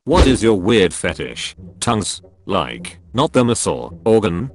What is your weird fetish? Tongues? Like, not the muscle, organ?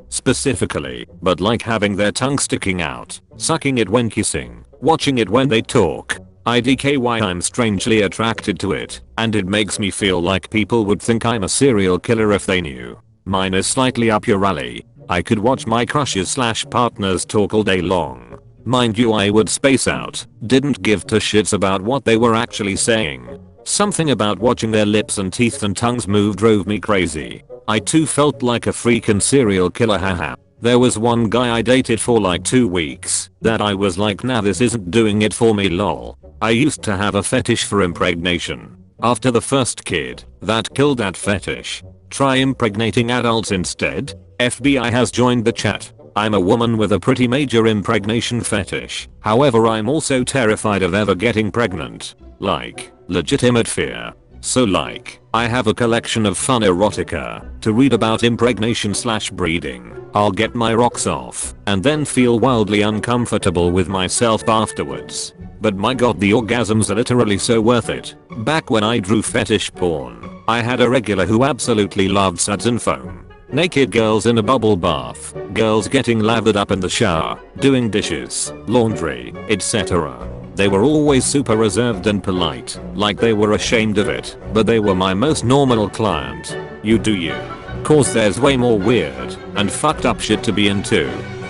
Specifically, but like having their tongue sticking out, sucking it when kissing, watching it when they talk. IDKY I'm strangely attracted to it, and it makes me feel like people would think I'm a serial killer if they knew. Mine is slightly up your alley. I could watch my crushes / partners talk all day long. Mind you, I would space out, didn't give two shits about what they were actually saying. Something about watching their lips and teeth and tongues move drove me crazy. I too felt like a freaking serial killer, haha. There was one guy I dated for like 2 weeks that I was like, nah, this isn't doing it for me, lol. I used to have a fetish for impregnation. After the first kid, that killed that fetish. Try impregnating adults instead. FBI has joined the chat. I'm a woman with a pretty major impregnation fetish. However, I'm also terrified of ever getting pregnant. Like, legitimate fear. So like, I have a collection of fun erotica to read about impregnation / breeding. I'll get my rocks off and then feel wildly uncomfortable with myself afterwards. But my god, the orgasms are literally so worth it. Back when I drew fetish porn, I had a regular who absolutely loved suds and foam. Naked girls in a bubble bath, girls getting lathered up in the shower, doing dishes, laundry, etc. They were always super reserved and polite, like they were ashamed of it, but they were my most normal client. You do you. Cause there's way more weird and fucked up shit to be into.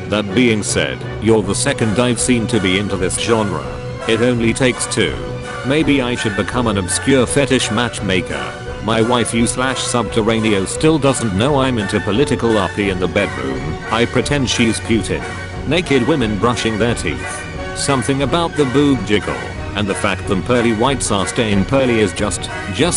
That being said, you're the second I've seen to be into this genre. It only takes two. Maybe I should become an obscure fetish matchmaker. My waifu / subterraneo still doesn't know I'm into political RP in the bedroom. I pretend she's Putin. Naked women brushing their teeth. Something about the boob jiggle and the fact them pearly whites are staying pearly is just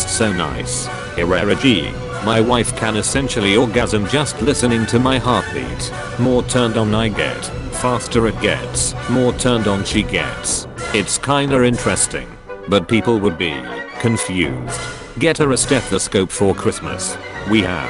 so nice. Irerigi. My wife can essentially orgasm just listening to my heartbeat. More turned on I get, faster it gets, more turned on she gets. It's kinda interesting. But people would be confused. Get her a stethoscope for Christmas. We have.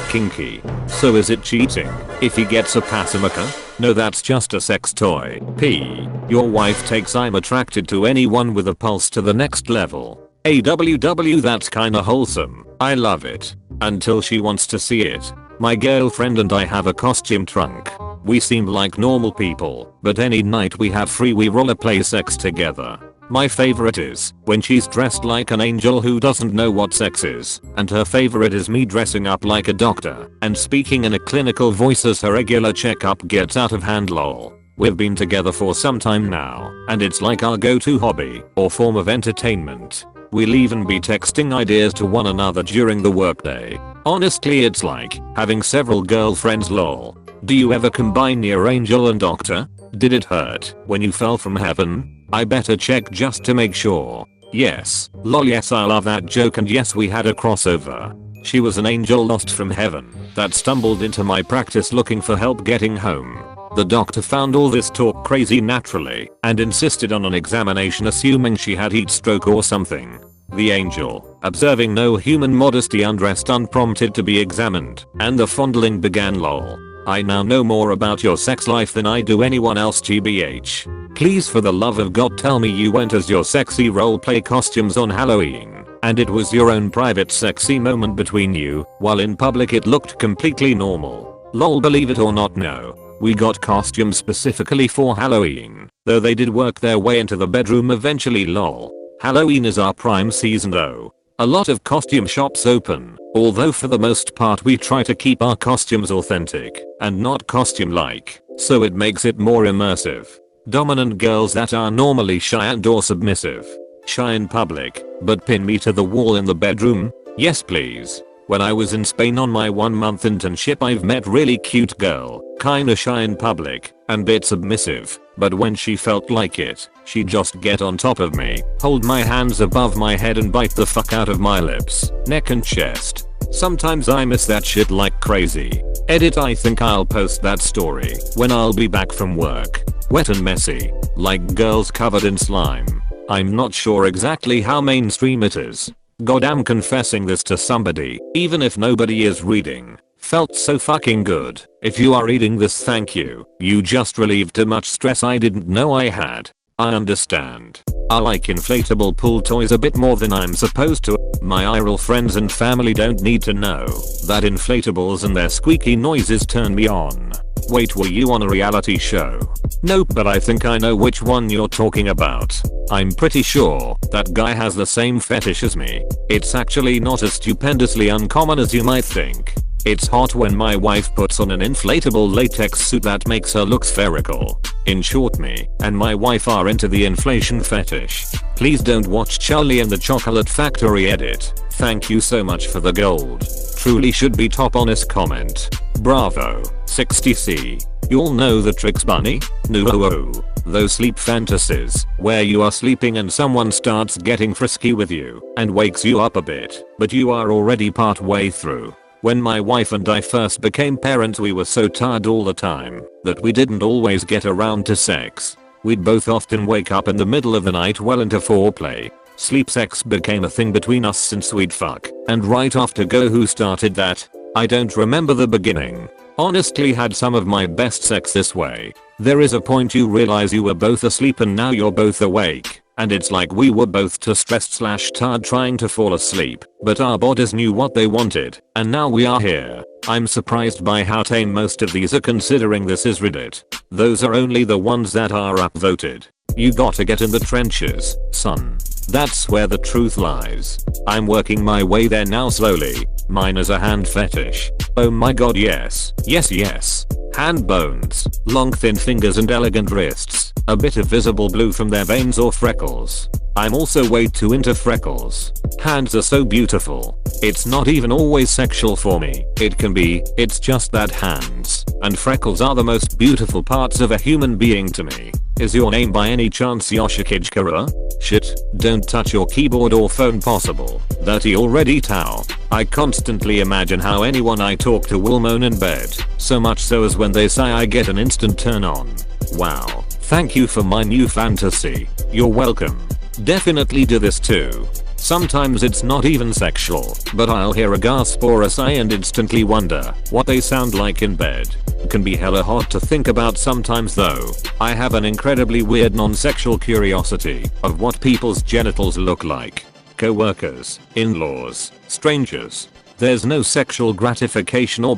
Kinky. So is it cheating if he gets a pacifier? No, that's just a sex toy. P. Your wife takes I'm attracted to anyone with a pulse to the next level. AWW, that's kinda wholesome. I love it. Until she wants to see it. My girlfriend and I have a costume trunk. We seem like normal people, but any night we have free we rollerplay sex together. My favorite is when she's dressed like an angel who doesn't know what sex is, and her favorite is me dressing up like a doctor and speaking in a clinical voice as her regular checkup gets out of hand, lol. We've been together for some time now, and it's like our go-to hobby or form of entertainment. We'll even be texting ideas to one another during the workday. Honestly, it's like having several girlfriends, lol. Do you ever combine near angel and doctor? Did it hurt when you fell from heaven? I better check just to make sure. Yes, lol, yes, I love that joke, and yes, we had a crossover. She was an angel lost from heaven that stumbled into my practice looking for help getting home. The doctor found all this talk crazy naturally and insisted on an examination, assuming she had heat stroke or something. The angel, observing no human modesty, undressed unprompted to be examined, and the fondling began, lol. I now know more about your sex life than I do anyone else, GBH. Please, for the love of God, tell me you went as your sexy roleplay costumes on Halloween, and it was your own private sexy moment between you, while in public it looked completely normal. Lol, believe it or not, no. We got costumes specifically for Halloween, though they did work their way into the bedroom eventually, lol. Halloween is our prime season though. A lot of costume shops open, although for the most part we try to keep our costumes authentic and not costume-like, so it makes it more immersive. Dominant girls that are normally shy and or submissive. Shy in public, but pin me to the wall in the bedroom? Yes please. When I was in Spain on my 1-month internship, I've met really cute girl, kinda shy in public and bit submissive, but when she felt like it, she'd just get on top of me, hold my hands above my head and bite the fuck out of my lips, neck and chest. Sometimes I miss that shit like crazy. Edit, I think I'll post that story when I'll be back from work. Wet and messy, like girls covered in slime. I'm not sure exactly how mainstream it is. Goddamn, confessing this to somebody, even if nobody is reading, felt so fucking good. If you are reading this, thank you. You just relieved too much stress I didn't know I had. I understand. I like inflatable pool toys a bit more than I'm supposed to. My IRL friends and family don't need to know that inflatables and their squeaky noises turn me on. Wait, were you on a reality show? Nope, but I think I know which one you're talking about. I'm pretty sure that guy has the same fetish as me. It's actually not as stupendously uncommon as you might think. It's hot when my wife puts on an inflatable latex suit that makes her look spherical. In short, me and my wife are into the inflation fetish. Please don't watch Charlie and the Chocolate Factory edit. Thank you so much for the gold. Truly should be top honest comment. Bravo. 60C. You'll know the tricks, bunny? No. Those sleep fantasies where you are sleeping and someone starts getting frisky with you and wakes you up a bit, but you are already part way through. When my wife and I first became parents, we were so tired all the time that we didn't always get around to sex. We'd both often wake up in the middle of the night well into foreplay. Sleep sex became a thing between us since we'd fuck, and right after go, who started that? I don't remember the beginning. Honestly, had some of my best sex this way. There is a point you realize you were both asleep and now you're both awake. And it's like we were both too stressed / tired trying to fall asleep, but our bodies knew what they wanted, and now we are here. I'm surprised by how tame most of these are, considering this is Reddit. Those are only the ones that are upvoted. You gotta get in the trenches, son. That's where the truth lies. I'm working my way there now slowly. Mine is a hand fetish. Oh my god, yes. Yes. Hand bones, long thin fingers and elegant wrists, a bit of visible blue from their veins or freckles. I'm also way too into freckles. Hands are so beautiful. It's not even always sexual for me. It can be, it's just that hands and freckles are the most beautiful parts of a human being to me. Is your name by any chance Yoshikijkara? Shit, don't touch your keyboard or phone, possible. Dirty already, Tao. I constantly imagine how anyone I talk to will moan in bed, so much so as when they sigh I get an instant turn on. Wow, thank you for my new fantasy. You're welcome. Definitely do this too. Sometimes it's not even sexual, but I'll hear a gasp or a sigh and instantly wonder what they sound like in bed. Can be hella hot to think about sometimes though. I have an incredibly weird non-sexual curiosity of what people's genitals look like. Co-workers, in-laws, strangers. There's no sexual gratification or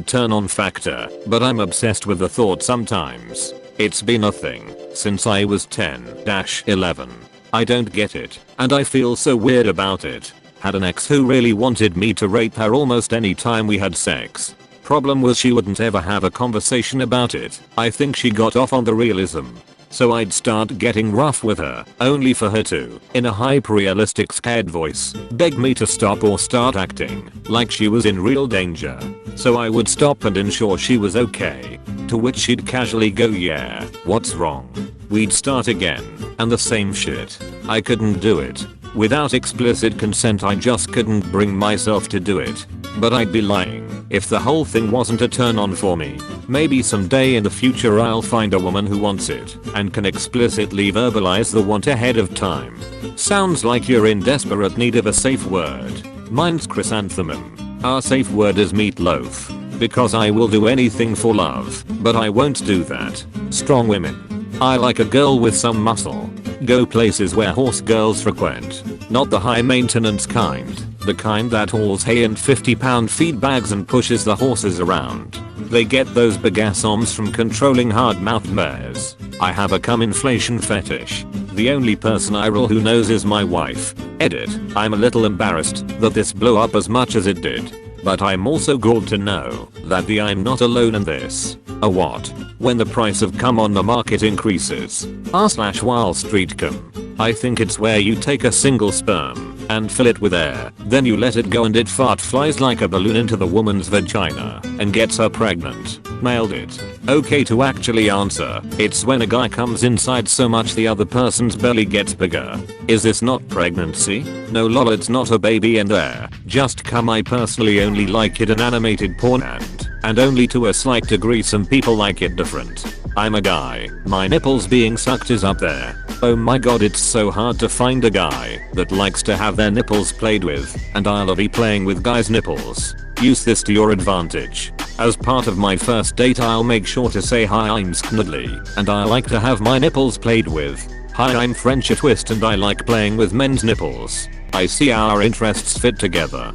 turn on factor, but I'm obsessed with the thought sometimes. It's been a thing since I was 10-11. I don't get it, and I feel so weird about it. Had an ex who really wanted me to rape her almost any time we had sex. Problem was she wouldn't ever have a conversation about it. I think she got off on the realism. So I'd start getting rough with her, only for her to, in a hyper-realistic scared voice, beg me to stop or start acting like she was in real danger. So I would stop and ensure she was okay, to which she'd casually go, yeah, what's wrong? We'd start again, and the same shit. I couldn't do it. Without explicit consent, I just couldn't bring myself to do it. But I'd be lying if the whole thing wasn't a turn on for me. Maybe someday in the future I'll find a woman who wants it and can explicitly verbalize the want ahead of time. Sounds like you're in desperate need of a safe word. Mine's chrysanthemum. Our safe word is meatloaf. Because I will do anything for love, but I won't do that. Strong women. I like a girl with some muscle. Go places where horse girls frequent. Not the high maintenance kind. The kind that hauls hay in 50-pound feed bags and pushes the horses around. They get those begassoms from controlling hard-mouthed mares. I have a cum inflation fetish. The only person IRL who knows is my wife. Edit. I'm a little embarrassed that this blew up as much as it did. But I'm also glad to know that I'm not alone in this. A what? When the price of cum on the market increases. r/Wall Street cum. I think it's where you take a single sperm and fill it with air, then you let it go and it flies like a balloon into the woman's vagina and gets her pregnant. Nailed it. Okay, to actually answer, it's when a guy comes inside so much the other person's belly gets bigger. Is this not pregnancy? No lol, it's not a baby in there. Just cum. I personally only like it in animated porn and only to a slight degree. Some people like it different. I'm a guy. My nipples being sucked is up there. Oh my god, it's so hard to find a guy that likes to have their nipples played with, and I'll be playing with guys' nipples. Use this to your advantage. As part of my first date, I'll make sure to say hi, I'm Sknudly, and I like to have my nipples played with. Hi, I'm French Twist and I like playing with men's nipples. I see our interests fit together.